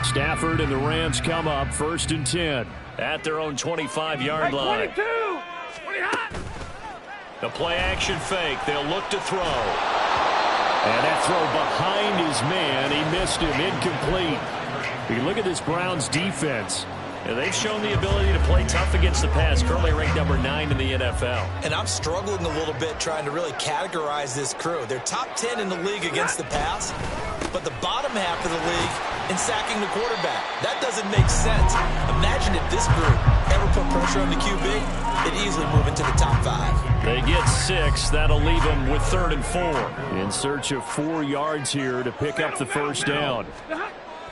Stafford and the Rams come up 1st and 10 at their own 25-yard line. 22! 20 hot! The play action fake. They'll look to throw. And that throw behind his man. He missed him. Incomplete. You look at this Browns defense. They've shown the ability to play tough against the pass, currently ranked number 9 in the NFL. And I'm struggling a little bit trying to really categorize this crew. They're top 10 in the league against the pass, but the bottom half of the league in sacking the quarterback. That doesn't make sense. Imagine if this group ever put pressure on the QB, it'd easily move into the top 5. They get 6. That'll leave them with 3rd and 4. In search of 4 yards here to pick up the first down.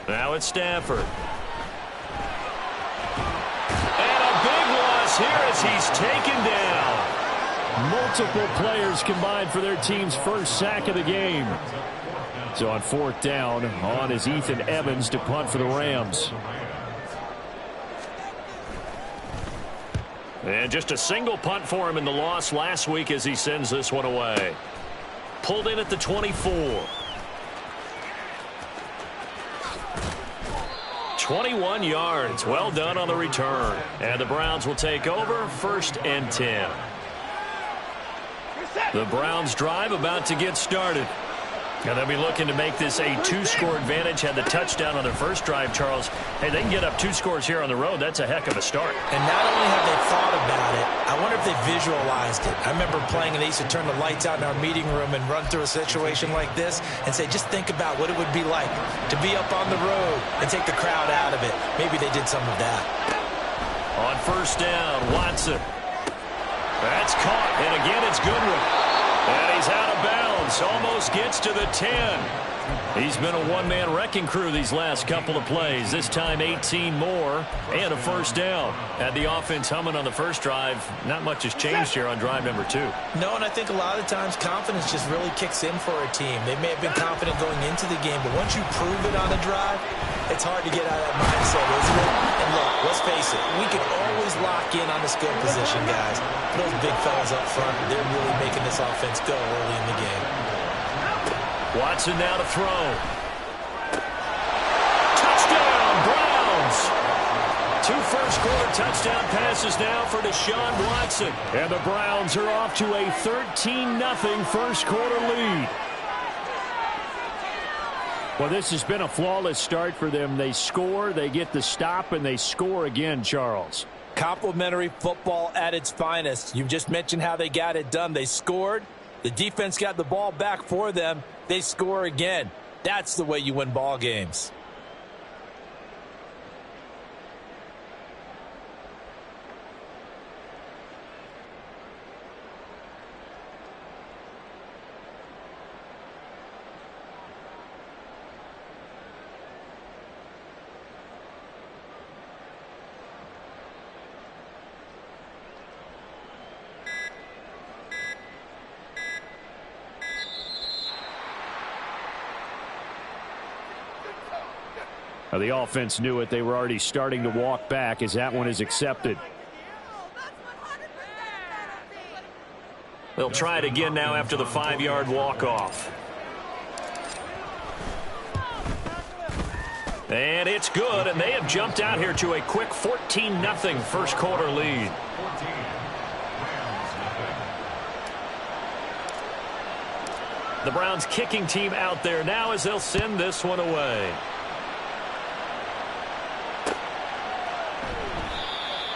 Now it's Stafford. Here as he's taken down. Multiple players combined for their team's first sack of the game. So on 4th down, on is Ethan Evans to punt for the Rams. And just a single punt for him in the loss last week as he sends this one away. Pulled in at the 24. 21 yards. Well done on the return. And the Browns will take over 1st and 10. The Browns drive about to get started. And they'll be looking to make this a 2-score advantage. Had the touchdown on their first drive, Charles. Hey, they can get up 2 scores here on the road. That's a heck of a start. And not only have they thought about it, I wonder if they visualized it. I remember playing and they used to turn the lights out in our meeting room and run through a situation like this and say, just think about what it would be like to be up on the road and take the crowd out of it. Maybe they did some of that. On 1st down, Watson. That's caught. And again, it's Goodwin. And he's out of bounds. Almost gets to the 10. He's been a one-man wrecking crew these last couple of plays. This time 18 more and a first down. Had the offense humming on the first drive. Not much has changed here on drive number 2. No, and I think a lot of times confidence just really kicks in for a team. They may have been confident going into the game, but once you prove it on a drive, it's hard to get out of that mindset, isn't it? And look, let's face it, we can always lock in on the skill position, guys. Those big fellas up front, they're really making this offense go early in the game. Watson now to throw. Touchdown, Browns! 2 first-quarter touchdown passes now for Deshaun Watson. And the Browns are off to a 13-0 first-quarter lead. Well, this has been a flawless start for them. They score, they get the stop, and they score again, Charles. Complimentary football at its finest. You just mentioned how they got it done. They scored. The defense got the ball back for them. They score again. That's the way you win ball games. The offense knew it. They were already starting to walk back as that one is accepted. They'll try it again now after the 5-yard walk-off. And it's good, and they have jumped out here to a quick 14-0 first-quarter lead. The Browns kicking team out there now as they'll send this one away.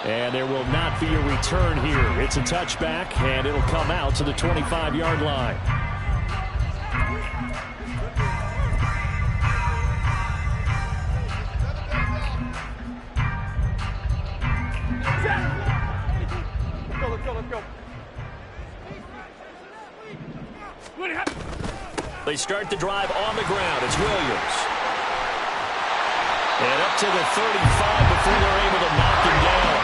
And there will not be a return here. It's a touchback, and it'll come out to the 25-yard line. Let's go. They start the drive on the ground. It's Williams. And up to the 35 before they're able to knock him down.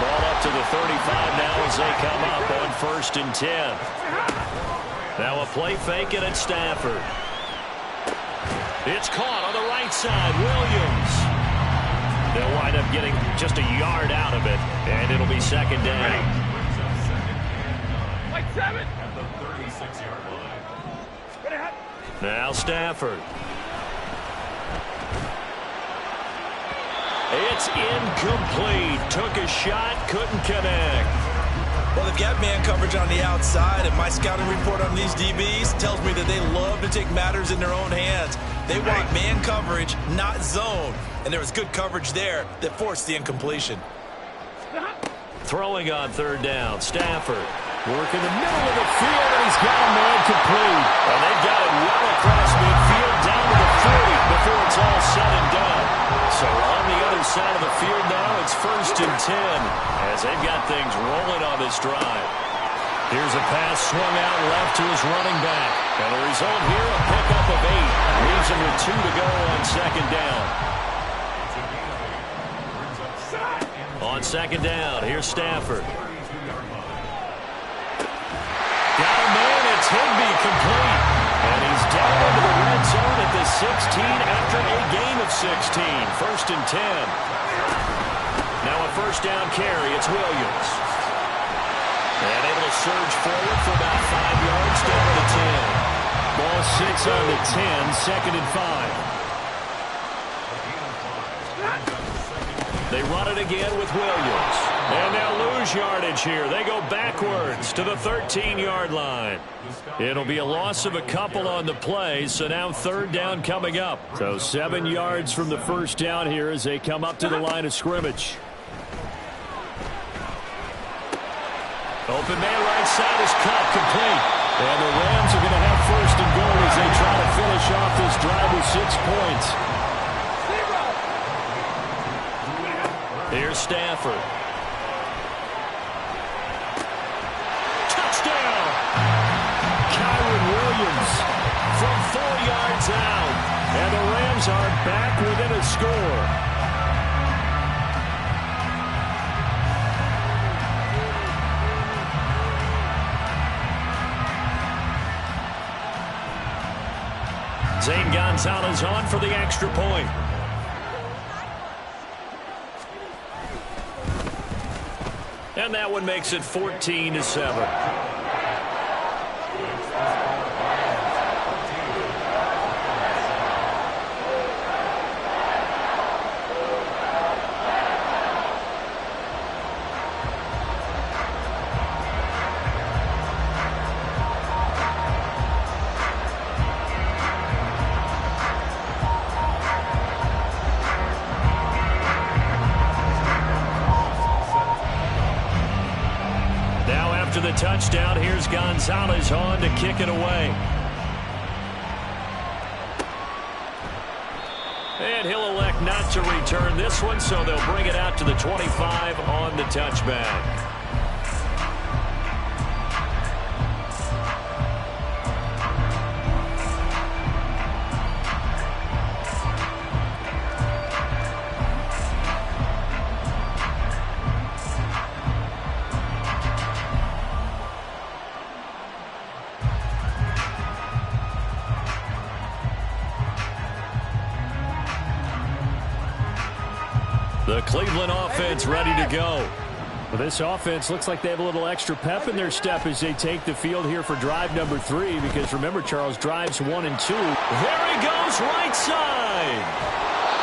Ball up to the 35 now as they come up on 1st and 10. Now a play fake and it's Stafford. It's caught on the right side. Williams. They'll wind up getting just a yard out of it, and it'll be 2nd down. Like 7. At the 36-yard line. Now Stafford. It's incomplete. Took a shot, couldn't connect. Well, they've got man coverage on the outside, and my scouting report on these DBs tells me that they love to take matters in their own hands. They want man coverage, not zone. And there was good coverage there that forced the incompletion. Throwing on third down, Stafford. Working the middle of the field, and he's got a man complete. And they've got it well across midfield down to the 40 before it's all said and done. So on the other side of the field now, it's 1st and 10 as they've got things rolling on this drive. Here's a pass swung out left to his running back. And the result here, a pickup of 8. Leaves him with 2 to go on 2nd down. On 2nd down, here's Stafford. Got a man, it's Higbee, complete. And he's down into the red zone at the 16 after a gain of 16. 1st and 10. Now a 1st down carry, it's Williams. And able to surge forward for about 5 yards down to the 10. Ball 6 on the 10, 2nd and 5. They run it again with Williams. And they'll lose yardage here. They go backwards to the 13-yard line. It'll be a loss of a couple on the play, so now 3rd down coming up. So 7 yards from the 1st down here as they come up to the line of scrimmage. Open man right side is caught, complete. And the Rams are going to have 1st and goal as they try to finish off this drive with 6 points. Here's Stafford. Touchdown! Kyren Williams from 4 yards out. And the Rams are back within a score. Zane Gonzalez on for the extra point. And that one makes it 14-7. The touchdown. Here's Gonzalez on to kick it away. And he'll elect not to return this one, so they'll bring it out to the 25 on the touchback. The Cleveland offense ready to go. Well, this offense looks like they have a little extra pep in their step as they take the field here for drive number 3, because remember, Charles, drives 1 and 2. There he goes, right side.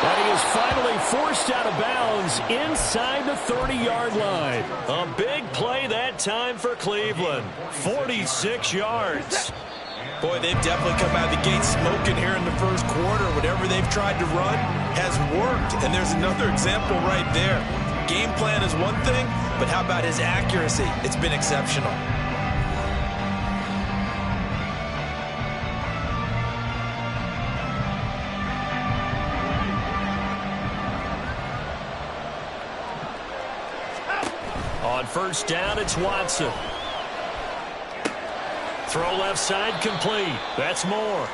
And he is finally forced out of bounds inside the 30-yard line. A big play that time for Cleveland. 46 yards. Boy, they've definitely come out of the gate smoking here in the first quarter. Whatever they've tried to run has worked. And there's another example right there. Game plan is one thing, but how about his accuracy? It's been exceptional. On 1st down, it's Watson. Throw left side, complete. That's Moore.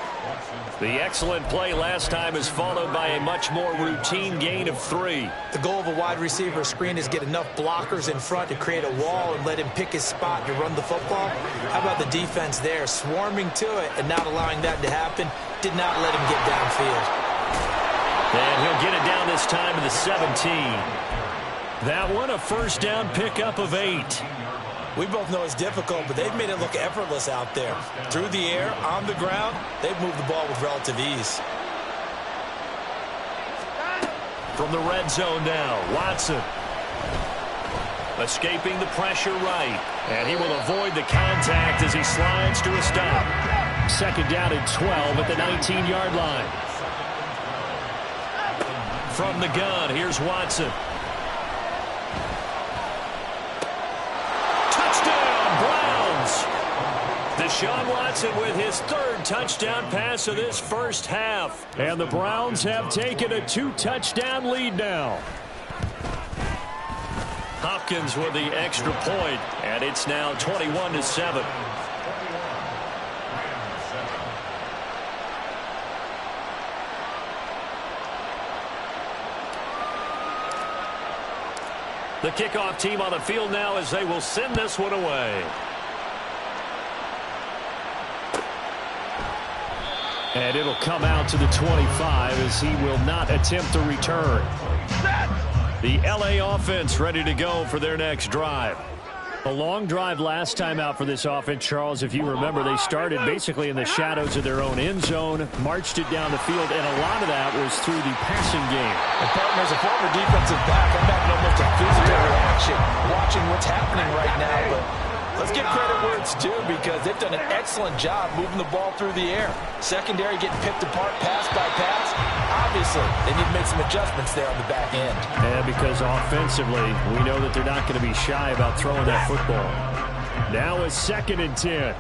The excellent play last time is followed by a much more routine gain of 3. The goal of a wide receiver screen is get enough blockers in front to create a wall and let him pick his spot to run the football. How about the defense there, swarming to it and not allowing that to happen? Did not let him get downfield. And he'll get it down this time to the 17. That one, a 1st down pickup of 8. We both know it's difficult, but they've made it look effortless out there. Through the air, on the ground, they've moved the ball with relative ease. from the red zone now. Watson. Escaping the pressure right. And he will avoid the contact as he slides to a stop. 2nd down and 12 at the 19-yard line. From the gun, here's Watson. Touchdown, Browns! Deshaun Watson with his 3rd touchdown pass of this first half. And the Browns have taken a 2-touchdown lead now. Hopkins with the extra point, and it's now 21-7. The kickoff team on the field now as they will send this one away. And it'll come out to the 25 as he will not attempt to return. The LA offense ready to go for their next drive. A long drive last time out for this offense, Charles. If you remember, they started basically in the shadows of their own end zone, marched it down the field, and a lot of that was through the passing game. And partners, a former defensive back, I'm having almost a physical reaction watching what's happening right now. But let's give credit where it's due because they've done an excellent job moving the ball through the air. Secondary getting picked apart pass by pass. Obviously, they need to make some adjustments there on the back end. Yeah, because offensively, we know that they're not going to be shy about throwing that football. Now a 2nd and 10.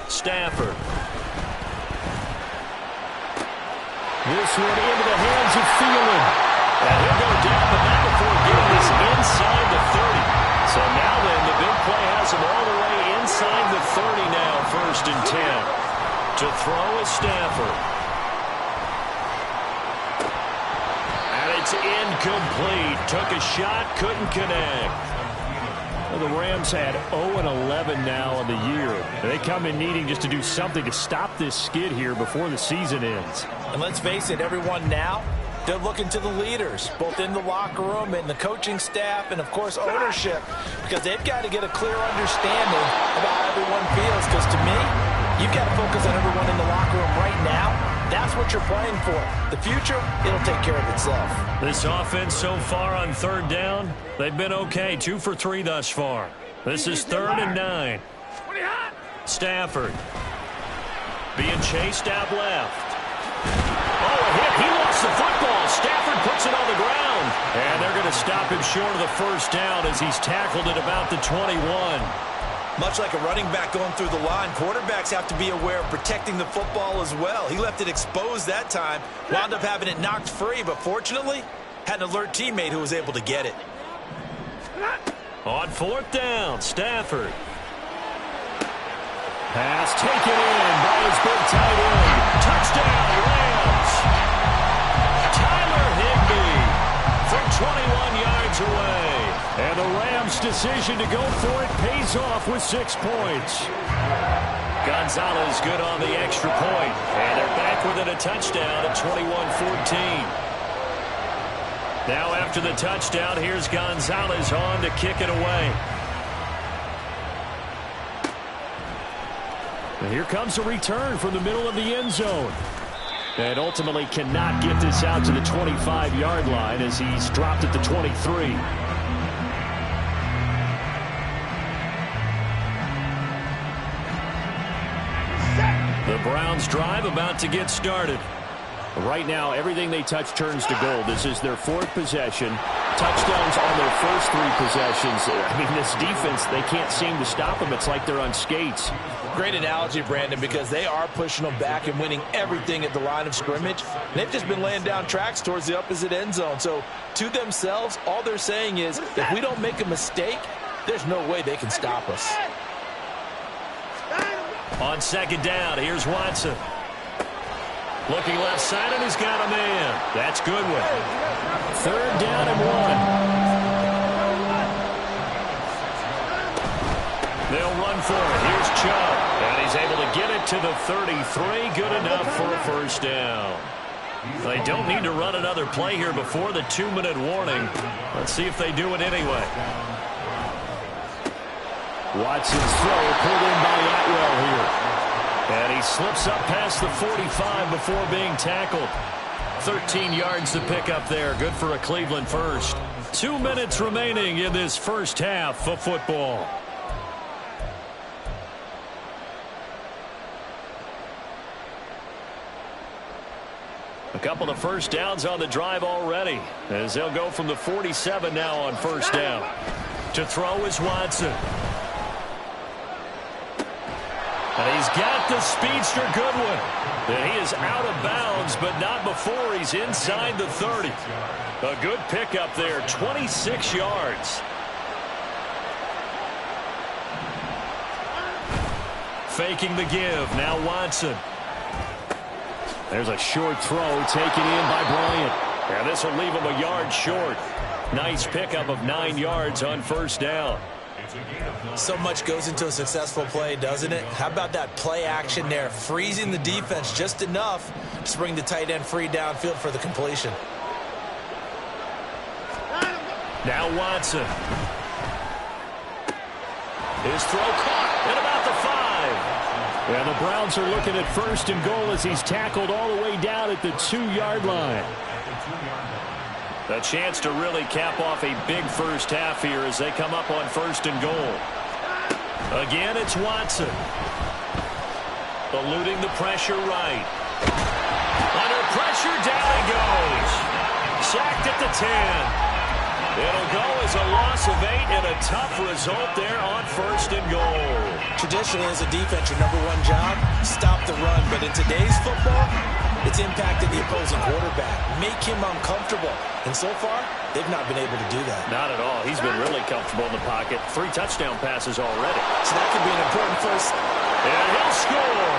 Stafford. This one into the hands of Thielen. And he'll go down, but not before getting this inside the 30. So now then, the big play has him all the way inside the 30 now, 1st and 10. To throw is Stafford. And it's incomplete. Took a shot, couldn't connect. Well, the Rams had 0-11 now on the year. They come in needing just to do something to stop this skid here before the season ends. And let's face it, everyone now, they're looking to the leaders, both in the locker room and the coaching staff and, of course, ownership, because they've got to get a clear understanding about how everyone feels, because to me, you've got to focus on everyone in the locker room right now. That's what you're playing for. The future, it'll take care of itself. This offense so far on 3rd down, they've been okay. 2 for 3 thus far. This is 3rd and 9. Stafford being chased out left. Oh, a hit. He lost the football. Stafford puts it on the ground. And they're going to stop him short of the 1st down as he's tackled at about the 21. Much like a running back going through the line, quarterbacks have to be aware of protecting the football as well. He left it exposed that time, wound up having it knocked free, but fortunately, had an alert teammate who was able to get it. On 4th down, Stafford. Pass taken in by his big tight end. Touchdown, Rams. Tyler Higbee from 21 yards away. And the Rams' decision to go for it pays off with 6 points. Gonzalez good on the extra point. And they're back within a touchdown at 21-14. Now after the touchdown, here's Gonzalez on to kick it away. And here comes a return from the middle of the end zone. And ultimately cannot get this out to the 25-yard line as he's dropped at the 23. The Browns drive about to get started. Right now, everything they touch turns to gold. This is their 4th possession. Touchdowns on their first 3 possessions. I mean, this defense, they can't seem to stop them. It's like they're on skates. Great analogy, Brandon, because they are pushing them back and winning everything at the line of scrimmage. They've just been laying down tracks towards the opposite end zone. So, to themselves, all they're saying is, if we don't make a mistake, there's no way they can stop us. On 2nd down, here's Watson. Looking left side, and he's got a man. That's Goodwin. 3rd down and 1. They'll run for it. Here's Chubb. And he's able to get it to the 33. Good enough for a 1st down. They don't need to run another play here before the 2-minute warning. Let's see if they do it anyway. Watson's throw pulled in by Atwell here. And he's Slips up past the 45 before being tackled. 13 yards to pick up there. Good for a Cleveland first. 2 minutes remaining in this first half of football. A couple of first downs on the drive already, as they'll go from the 47 now on first down. To throw is Watson. And he's got the speedster Goodwin. And he is out of bounds, but not before he's inside the 30. A good pickup there, 26 yards. Faking the give, now Watson. There's a short throw taken in by Bryant. And this will leave him a yard short. Nice pickup of 9 yards on first down. So much goes into a successful play, doesn't it? How about that play action there? Freezing the defense just enough to bring the tight end free downfield for the completion. Now Watson. His throw caught at about the 5. And the Browns are looking at first and goal as he's tackled all the way down at the 2-yard line. A chance to really cap off a big first half here as they come up on first and goal. Again, it's Watson. Eluding the pressure right. Under pressure, down he goes. Sacked at the 10. It'll go as a loss of 8 and a tough result there on first and goal. Traditionally, as a defense, your number one job, stop the run. But in today's football, it's impacted the opposing quarterback. Make him uncomfortable. And so far, they've not been able to do that. Not at all. He's been really comfortable in the pocket. 3 touchdown passes already. So that could be an important first. And he'll score.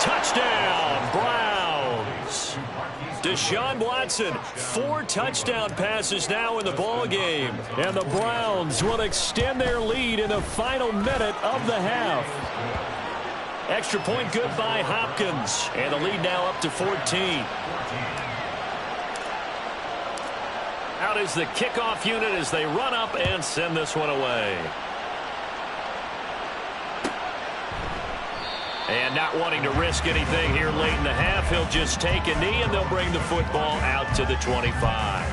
Touchdown, Browns. Deshaun Watson, 4 touchdown passes now in the ball game. And the Browns will extend their lead in the final minute of the half. Extra point good by Hopkins. And the lead now up to 14. Out is the kickoff unit as they run up and send this one away. And not wanting to risk anything here late in the half, he'll just take a knee and they'll bring the football out to the 25.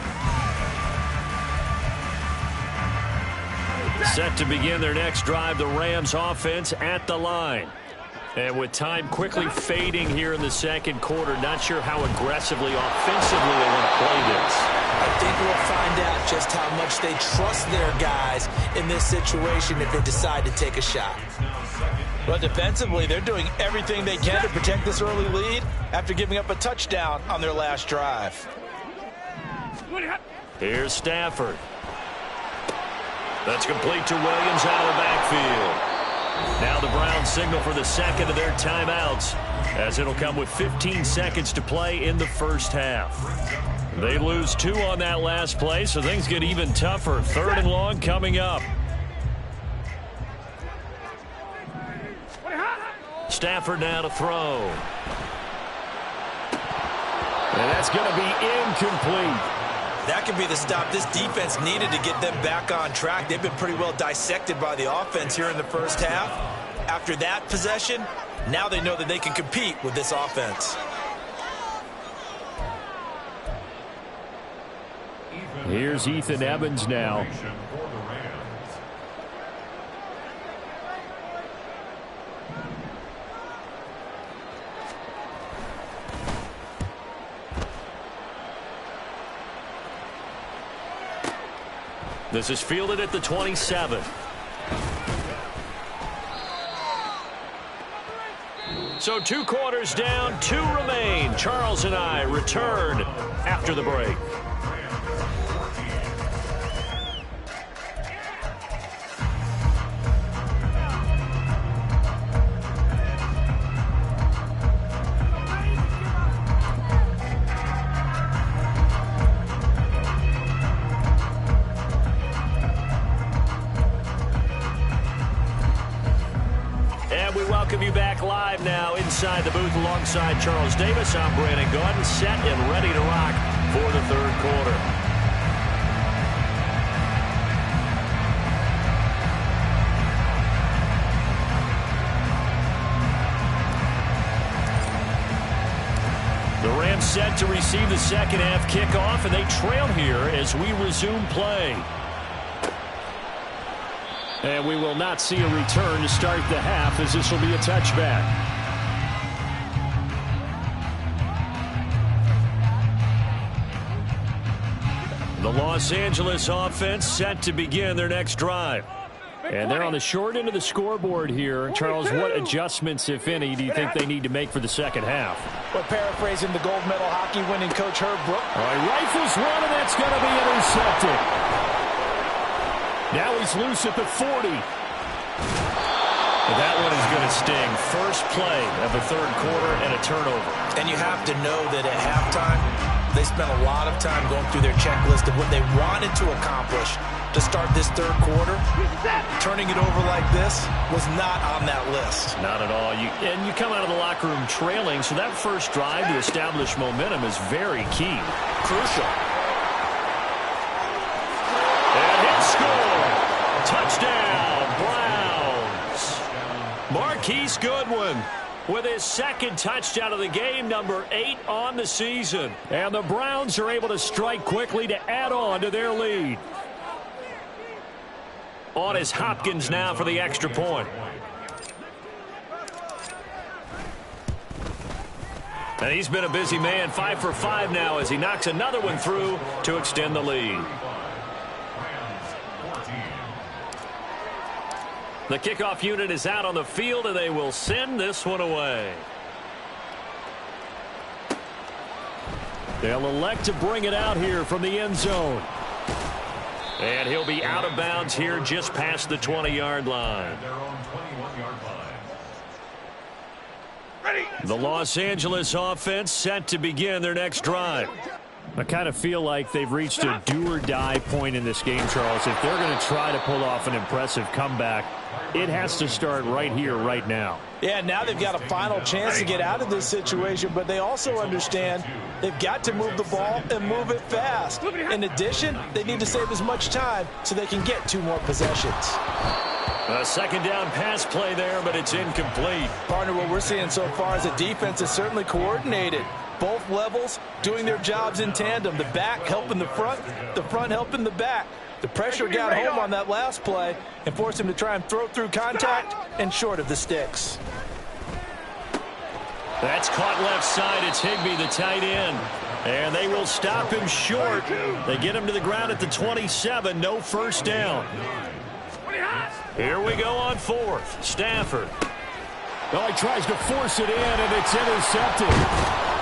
Set to begin their next drive, the Rams offense at the line. And with time quickly fading here in the second quarter, not sure how aggressively, offensively they want to play this. I think we'll find out just how much they trust their guys in this situation if they decide to take a shot. But defensively, they're doing everything they can to protect this early lead after giving up a touchdown on their last drive. Here's Stafford. That's complete to Williams out of the backfield. Now the Browns signal for the second of their timeouts as it'll come with 15 seconds to play in the first half. They lose 2 on that last play, so things get even tougher. 3rd and long coming up. Stafford now to throw. And that's going to be incomplete. That could be the stop this defense needed to get them back on track. They've been pretty well dissected by the offense here in the first half. After that possession, now they know that they can compete with this offense. Here's Ethan Evans now. This is fielded at the 27. So 2 quarters down, 2 remain. Charles and I return after the break. Welcome you back live now inside the booth alongside Charles Davis. I'm Brandon Gaudin, set and ready to rock for the 3rd quarter. The Rams set to receive the second half kickoff, and they trail here as we resume play. And we will not see a return to start the half, as this will be a touchback. The Los Angeles offense set to begin their next drive. And they're on the short end of the scoreboard here. Charles, what adjustments, if any, do you think they need to make for the second half? Well, paraphrasing the gold medal hockey winning coach Herb Brooks. All right, rifles one, and that's going to be intercepted. Now he's loose at the 40. That one is going to sting. First play of the third quarter and a turnover. And you have to know that at halftime, they spent a lot of time going through their checklist of what they wanted to accomplish to start this third quarter. Turning it over like this was not on that list. Not at all. And you come out of the locker room trailing, so that first drive to establish momentum is very key. Crucial. And hit score. Touchdown, Browns. Marquise Goodwin with his second touchdown of the game, number 8 on the season. And the Browns are able to strike quickly to add on to their lead. On is Hopkins now for the extra point. And he's been a busy man, 5 for 5 now as he knocks another one through to extend the lead. The kickoff unit is out on the field, and they will send this one away. They'll elect to bring it out here from the end zone. And he'll be out of bounds here just past the 20-yard line. The Los Angeles offense set to begin their next drive. I kind of feel like they've reached a do-or-die point in this game, Charles. If they're going to try to pull off an impressive comeback, it has to start right here, right now. Yeah, now they've got a final chance to get out of this situation, but they also understand they've got to move the ball and move it fast. In addition, they need to save as much time so they can get 2 more possessions. A second down pass play there, but it's incomplete. Partner, what we're seeing so far is the defense is certainly coordinated. Both levels doing their jobs in tandem. The back helping the front helping the back. The pressure got home on that last play and forced him to try and throw through contact and short of the sticks. That's caught left side. It's Higbee, the tight end. And they will stop him short. They get him to the ground at the 27. No first down. Here we go on 4th. Stafford. Oh, he tries to force it in, and it's intercepted.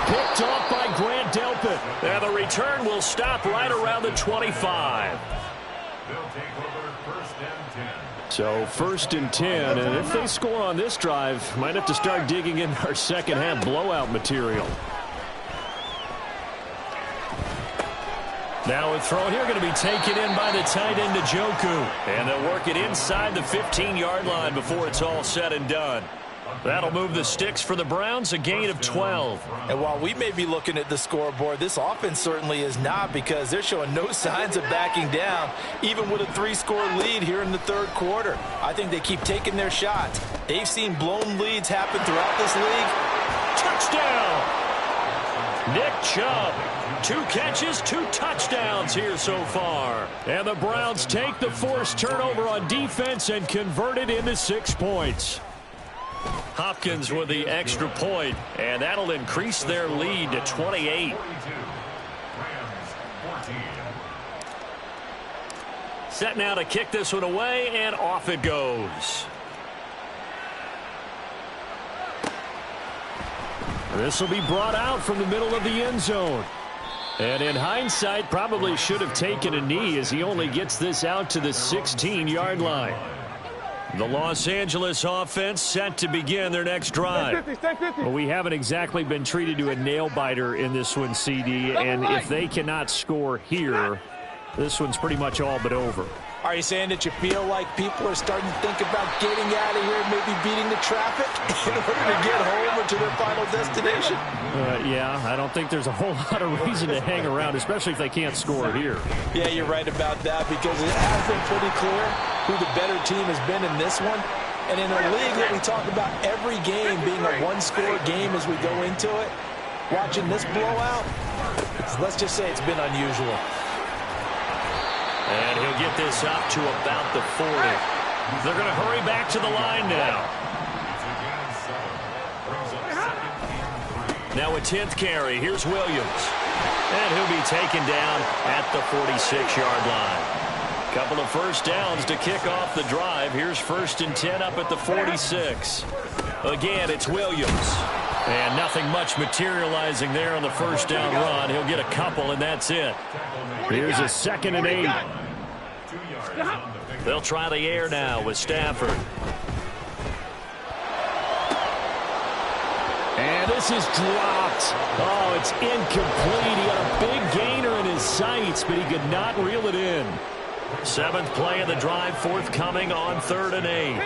Picked off by Grant Delpit. And the return will stop right around the 25. So 1st and 10, and if they score on this drive, might have to start digging in our second half blowout material. Now a throw here going to be taken in by the tight end Njoku. And they'll work it inside the 15-yard line before it's all said and done. That'll move the sticks for the Browns, a gain of 12. And while we may be looking at the scoreboard, this offense certainly is not, because they're showing no signs of backing down, even with a 3-score lead here in the third quarter. I think they keep taking their shots. They've seen blown leads happen throughout this league. Touchdown! Nick Chubb. 2 catches, 2 touchdowns here so far. And the Browns take the forced turnover on defense and convert it into 6 points. Hopkins with the extra point, and that'll increase their lead to 28. Set now to kick this one away, and off it goes. This will be brought out from the middle of the end zone. And in hindsight, probably should have taken a knee, as he only gets this out to the 16-yard line. The Los Angeles offense set to begin their next drive. Well, we haven't exactly been treated to a nail-biter in this one, CD, and if they cannot score here, this one's pretty much all but over. Are you saying that you feel like people are starting to think about getting out of here, maybe beating the traffic in order to get home or to their final destination? Yeah, I don't think there's a whole lot of reason to hang around, especially if they can't score here. Yeah, you're right about that, because it has been pretty clear who the better team has been in this one. And in a league that we talk about every game being a 1-score game as we go into it, watching this blowout, let's just say it's been unusual. And he'll get this up to about the 40. They're going to hurry back to the line now. Now a 10th carry. Here's Williams. And he'll be taken down at the 46-yard line. Couple of first downs to kick off the drive. Here's 1st and 10 up at the 46. Again, it's Williams. And nothing much materializing there on the first down run. He'll get a couple, and that's it. Here's a 2nd and 8. They'll try the air now with Stafford. And this is dropped. Oh, it's incomplete. He had a big gainer in his sights, but he could not reel it in. 7th play of the drive forthcoming on 3rd and 8.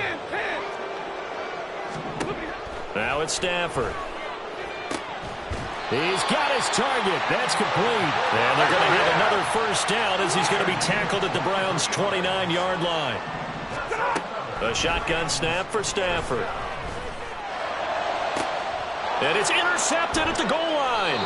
Now it's Stafford. He's got his target. That's complete. And they're going to have another first down as he's going to be tackled at the Browns' 29-yard line. A shotgun snap for Stafford. And it's intercepted at the goal line.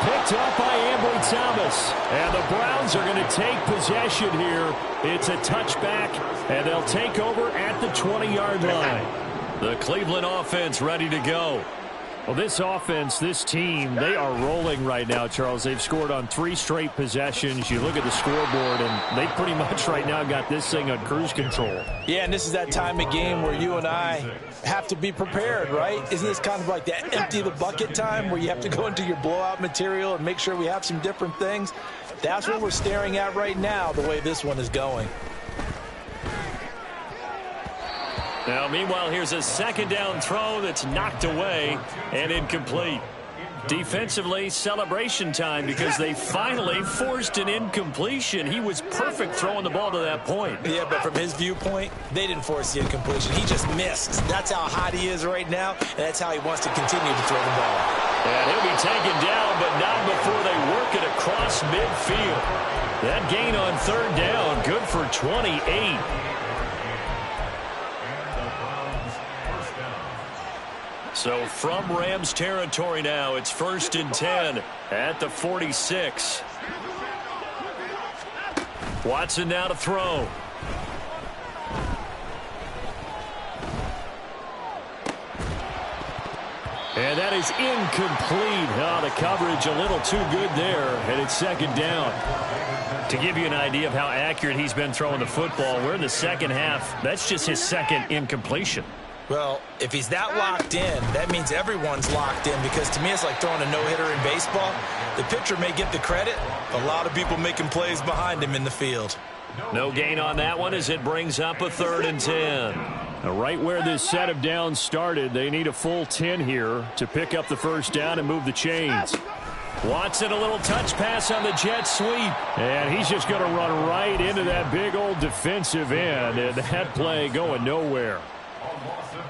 Picked up by Ambry Thomas. And the Browns are going to take possession here. It's a touchback, and they'll take over at the 20-yard line. The Cleveland offense ready to go. Well, this offense, this team, they are rolling right now, Charles. They've scored on 3 straight possessions. You look at the scoreboard, and they pretty much right now got this thing on cruise control. Yeah, and this is that time of game where you and I have to be prepared, right? Isn't this kind of like that empty the bucket time where you have to go into your blowout material and make sure we have some different things? That's what we're staring at right now, the way this one is going. Now, meanwhile, here's a 2nd down throw that's knocked away and incomplete. Defensively, celebration time because they finally forced an incompletion. He was perfect throwing the ball to that point. Yeah, but from his viewpoint, they didn't force the incompletion. He just missed. That's how hot he is right now, and that's how he wants to continue to throw the ball. And he'll be taken down, but not before they work it across midfield. That gain on 3rd down, good for 28. So from Rams territory now, it's 1st and 10 at the 46. Watson now to throw. And that is incomplete. Oh, the coverage a little too good there, and it's 2nd down. To give you an idea of how accurate he's been throwing the football, we're in the second half. That's just his 2nd incompletion. Well, if he's that locked in, that means everyone's locked in, because to me it's like throwing a no-hitter in baseball. The pitcher may get the credit, a lot of people making plays behind him in the field. No gain on that one as it brings up a 3rd and 10. Now, right where this set of downs started, they need a full 10 here to pick up the first down and move the chains. Watson, a little touch pass on the jet sweep. And he's just going to run right into that big old defensive end, and that play going nowhere.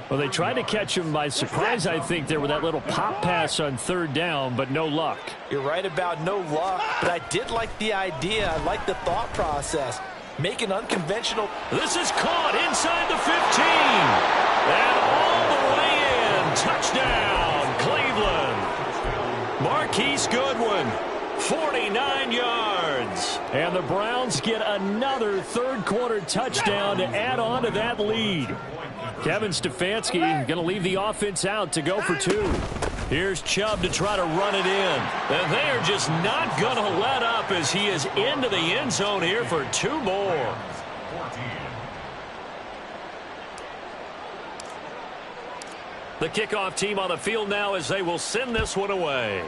Well, they tried to catch him by surprise, I think, there with that little pop pass on 3rd down, but no luck. You're right about no luck, but I did like the idea. I like the thought process. Make an unconventional. This is caught inside the 15. And all the way in. Touchdown, Cleveland. Marquise Goodwin, 49 yards. And the Browns get another 3rd quarter touchdown to add on to that lead. Kevin Stefanski going to leave the offense out to go for 2. Here's Chubb to try to run it in. And they are just not going to let up as he is into the end zone here for 2 more. The kickoff team on the field now as they will send this one away.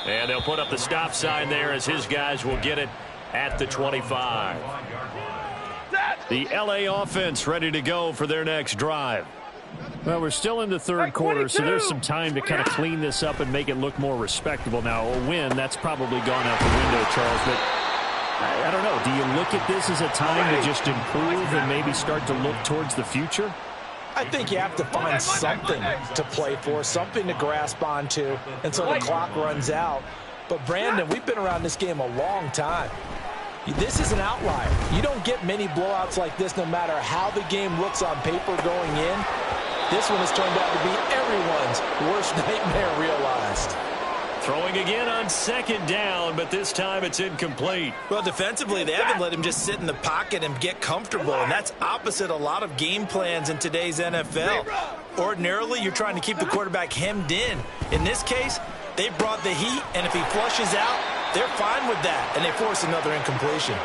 And they'll put up the stop sign there as his guys will get it at the 25. The LA offense ready to go for their next drive. Well, we're still in the 3rd quarter, so there's some time to kind of clean this up and make it look more respectable. Now, a win, that's probably gone out the window, Charles, but I don't know. Do you look at this as a time to just improve and maybe start to look towards the future? I think you have to find something to play for, something to grasp onto until the clock runs out. But, Brandon, we've been around this game a long time. This is an outlier. You don't get many blowouts like this no matter how the game looks on paper going in. This one has turned out to be everyone's worst nightmare realized. Throwing again on second down, but this time it's incomplete. Well, defensively, they haven't let him just sit in the pocket and get comfortable, and that's opposite a lot of game plans in today's NFL. Ordinarily, you're trying to keep the quarterback hemmed in. In this case, they brought the heat, and if he flushes out, they're fine with that, and they force another incompletion.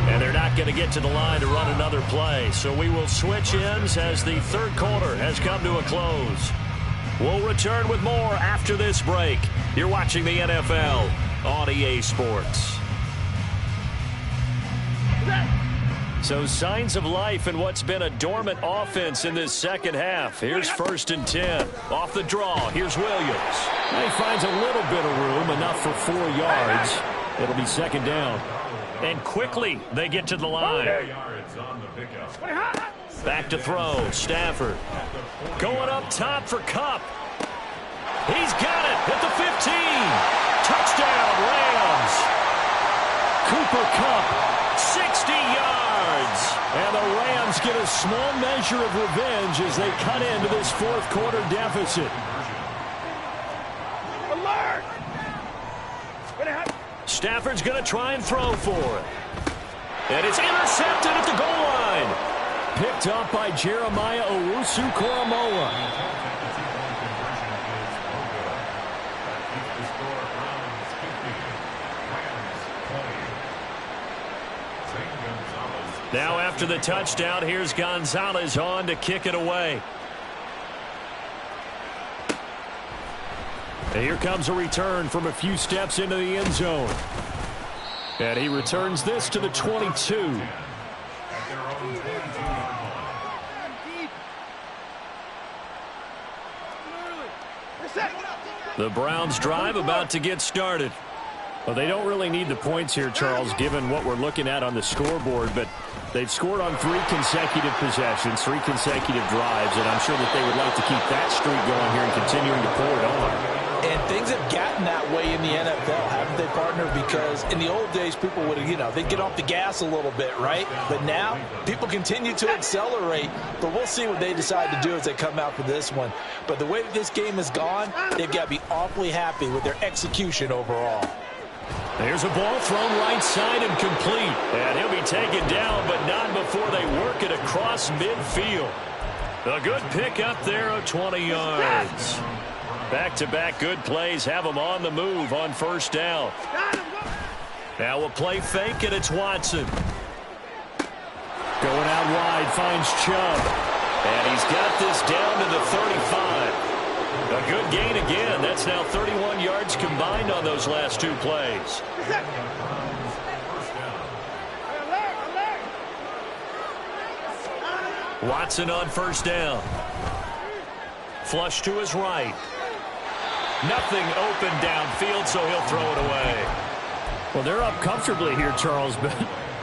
And they're not going to get to the line to run another play. So we will switch ends as the third quarter has come to a close. We'll return with more after this break. You're watching the NFL on EA Sports. So signs of life in what's been a dormant offense in this second half. Here's 1st and 10. Off the draw, here's Williams. He finds a little bit of room, enough for 4 yards. It'll be second down. And quickly, they get to the line. Back to throw, Stafford. Going up top for Kupp. He's got it at the 15. Touchdown, Rams. Cooper Kupp, 60 yards. and the Rams get a small measure of revenge as they cut into this fourth quarter deficit. Alert! Stafford's going to try and throw for it. And it's intercepted at the goal line. Picked up by Jeremiah Owusu-Koramoah. Now after the touchdown, here's Gonzalez on to kick it away. And here comes a return from a few steps into the end zone. And he returns this to the 22. The Browns drive about to get started. Well, they don't really need the points here, Charles, given what we're looking at on the scoreboard, but they've scored on 3 consecutive possessions, 3 consecutive drives, and I'm sure that they would like to keep that streak going here and continuing to pour it on. And things have gotten that way in the NFL, haven't they, partner? Because in the old days, people would, they'd get off the gas a little bit, right? But now, people continue to accelerate, but we'll see what they decide to do as they come out for this one. But the way that this game has gone, they've got to be awfully happy with their execution overall. There's a ball thrown right side and complete. And he'll be taken down, but not before they work it across midfield. A good pick up there of 20 yards. Back-to-back good plays have them on the move on first down. Now a play fake, and it's Watson. Going out wide, finds Chubb. And he's got this down to the 35. A good gain again. That's now 31 yards combined on those last 2 plays. Watson on first down. Flush to his right. Nothing open downfield, so he'll throw it away. Well, they're up comfortably here, Charles, but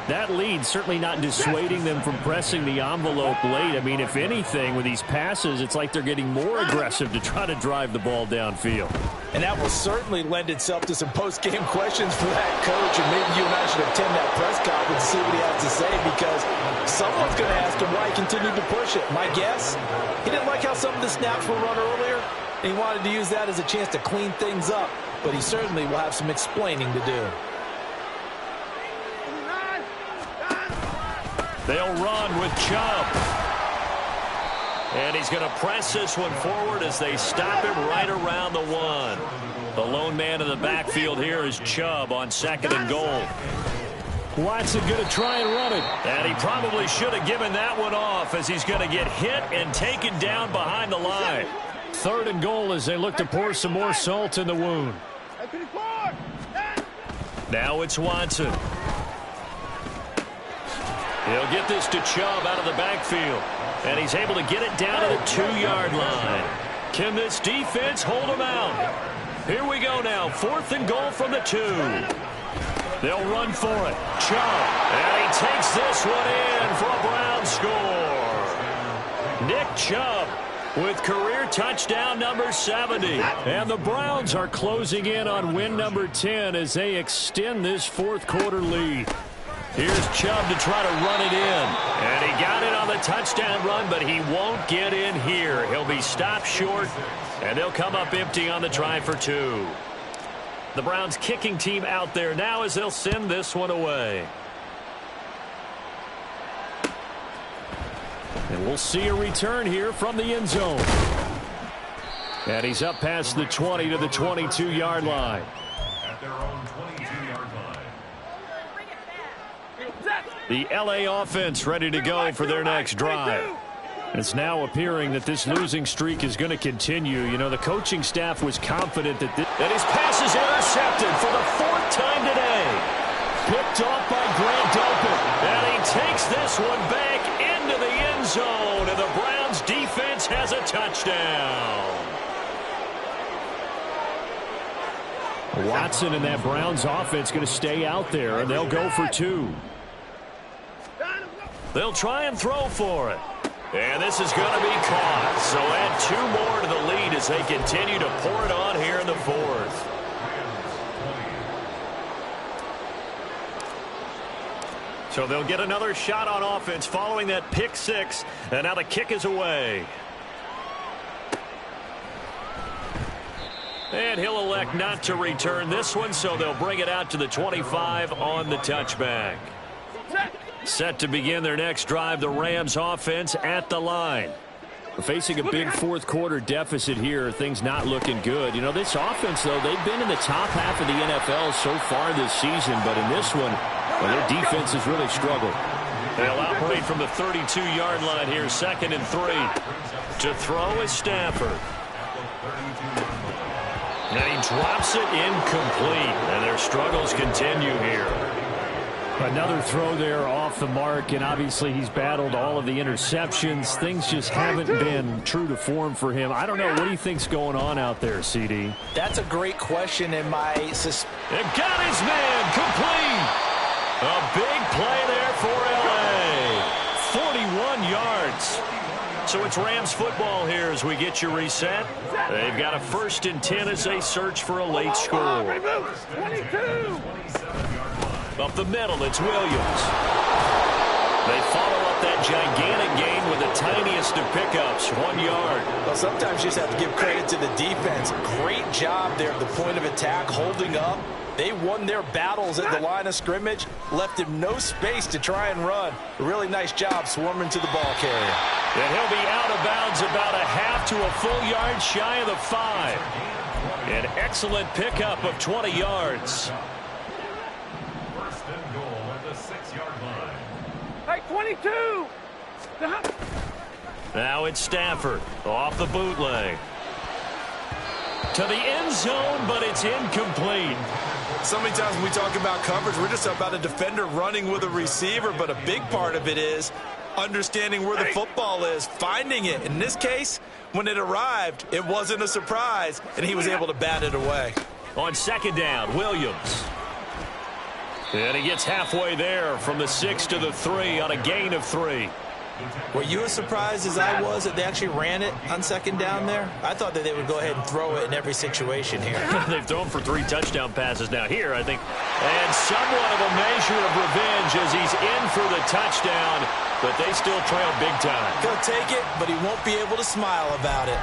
that lead certainly not dissuading them from pressing the envelope late. I mean, if anything, with these passes, it's like they're getting more aggressive to try to drive the ball downfield. And that will certainly lend itself to some post-game questions for that coach, and maybe you and I should attend that press conference and see what he has to say, because someone's going to ask him why he continued to push it. My guess, he didn't like how some of the snaps were run earlier, and he wanted to use that as a chance to clean things up, but he certainly will have some explaining to do. They'll run with Chubb. And he's going to press this one forward as they stop him right around the 1. The lone man in the backfield here is Chubb on 2nd and goal. Watson going to try and run it. And he probably should have given that one off as he's going to get hit and taken down behind the line. 3rd and goal as they look to pour some more salt in the wound. Now it's Watson. He'll get this to Chubb out of the backfield. And he's able to get it down to the 2-yard line. Can this defense hold him out? Here we go now. 4th and goal from the 2. They'll run for it. Chubb. And he takes this one in for a Brown score. Nick Chubb with career touchdown number 70. And the Browns are closing in on win number 10 as they extend this fourth quarter lead. Here's Chubb to try to run it in. And he got it on the touchdown run, but he won't get in here. He'll be stopped short, and they'll come up empty on the try for 2. The Browns kicking team out there now as they'll send this one away. And we'll see a return here from the end zone. And he's up past the 20 to the 22-yard line. At their own 22-yard line. The L.A. offense ready to go for their next drive. It's now appearing that this losing streak is going to continue. You know, the coaching staff was confident that his pass is intercepted for the 4th time today. Picked off by Grant Delpit. And he takes this one back into the end zone. And the Browns defense has a touchdown. Watson and that Browns offense going to stay out there, and they'll go for 2. They'll try and throw for it. And this is going to be caught. So add 2 more to the lead as they continue to pour it on here in the 4th. So they'll get another shot on offense following that pick 6. And now the kick is away. And he'll elect not to return this one, so they'll bring it out to the 25 on the touchback. Set to begin their next drive, the Rams offense at the line. Facing a big 4th quarter deficit here, things not looking good. You know, this offense, though, they've been in the top half of the NFL so far this season, but in this one, well, their defense has really struggled. They'll operate from the 32-yard line here, 2nd and 3. To throw is Stafford. And he drops it incomplete, and their struggles continue here. Another throw there off the mark, and obviously he's battled all of the interceptions. Things just haven't been true to form for him. I don't know. What do you think's going on out there, CD? That's a great question, and my It got his man complete. A big play there for L.A. 41 yards. So it's Rams football here as we get you reset. They've got a 1st and 10 as they search for a late score. 22. Up the middle, it's Williams. They follow up that gigantic gain with the tiniest of pickups, 1 yard. Well, sometimes you just have to give credit to the defense. Great job there at the point of attack, holding up. They won their battles at the line of scrimmage, left him no space to try and run. A really nice job swarming to the ball carrier. And he'll be out of bounds about a half to a full yard shy of the 5. An excellent pickup of 20 yards. 1st and goal at the 6-yard line. Hey, 22. Now it's Stafford off the bootleg. To the end zone, but it's incomplete. So many times when we talk about coverage, we're just about a defender running with a receiver, but a big part of it is understanding where the football is, finding it. In this case, when it arrived, it wasn't a surprise, and he was able to bat it away. On 2nd down, Williams. And he gets halfway there from the 6 to the 3 on a gain of 3. Were you as surprised as I was that they actually ran it on 2nd down there? I thought that they would go ahead and throw it in every situation here. They've thrown for 3 touchdown passes now here, I think. And somewhat of a measure of revenge as he's in for the touchdown, but they still trail big time. He'll take it, but he won't be able to smile about it.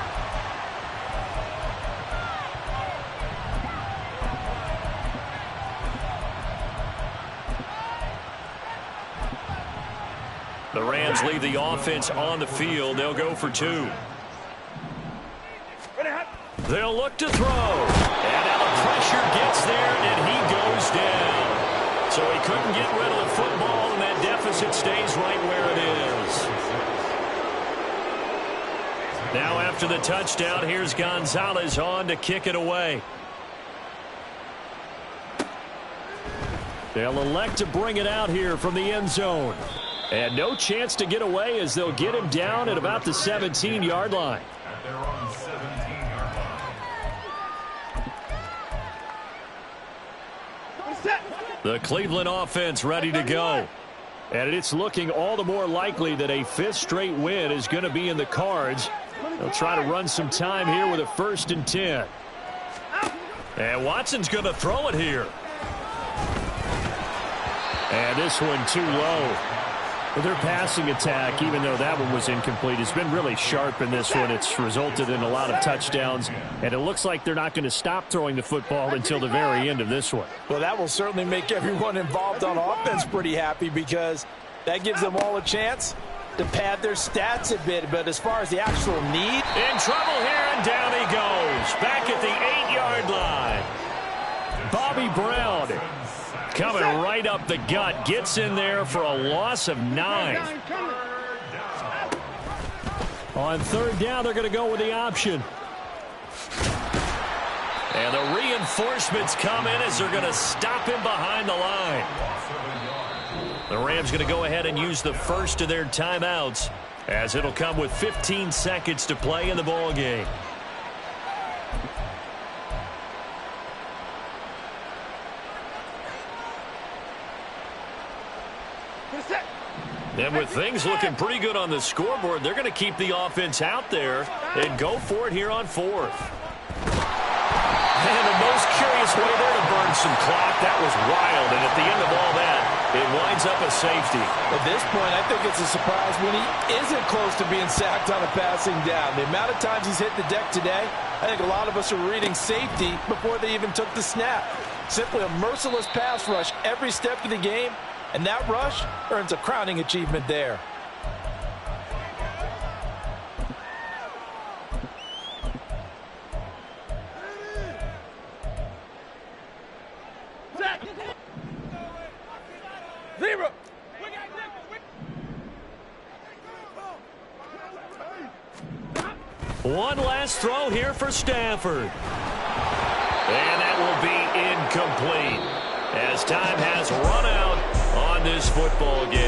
The Rams leave the offense on the field. They'll go for 2. They'll look to throw. And now the pressure gets there, and he goes down. So he couldn't get rid of the football, and that deficit stays right where it is. Now after the touchdown, here's Gonzalez on to kick it away. They'll elect to bring it out here from the end zone. And no chance to get away as they'll get him down at about the 17-yard line. At their own 17-yard line. The Cleveland offense ready to go. And it's looking all the more likely that a 5th straight win is going to be in the cards. They'll try to run some time here with a 1st and 10. And Watson's going to throw it here. And this one too low. But their passing attack, even though that one was incomplete, has been really sharp in this one. It's resulted in a lot of touchdowns, and it looks like they're not going to stop throwing the football until the very end of this one. Well, that will certainly make everyone involved on offense pretty happy, because that gives them all a chance to pad their stats a bit. But as far as the actual need, in trouble here, and down he goes. Back at the 8-yard line. Bobby Brown coming right up the gut. Gets in there for a loss of 9. On third down, they're going to go with the option. And the reinforcements come in as they're going to stop him behind the line. The Rams going to go ahead and use the first of their timeouts, as it'll come with 15 seconds to play in the ball game. And with things looking pretty good on the scoreboard, they're going to keep the offense out there and go for it here on 4th. And the most curious way there to burn some clock. That was wild. And at the end of all that, it winds up a safety. At this point, I think it's a surprise when he isn't close to being sacked on a passing down. The amount of times he's hit the deck today, I think a lot of us are reading safety before they even took the snap. Simply a merciless pass rush every step of the game, and that rush earns a crowning achievement there. Zero. One last throw here for Stafford. And that will be incomplete, as time has run out on this football game.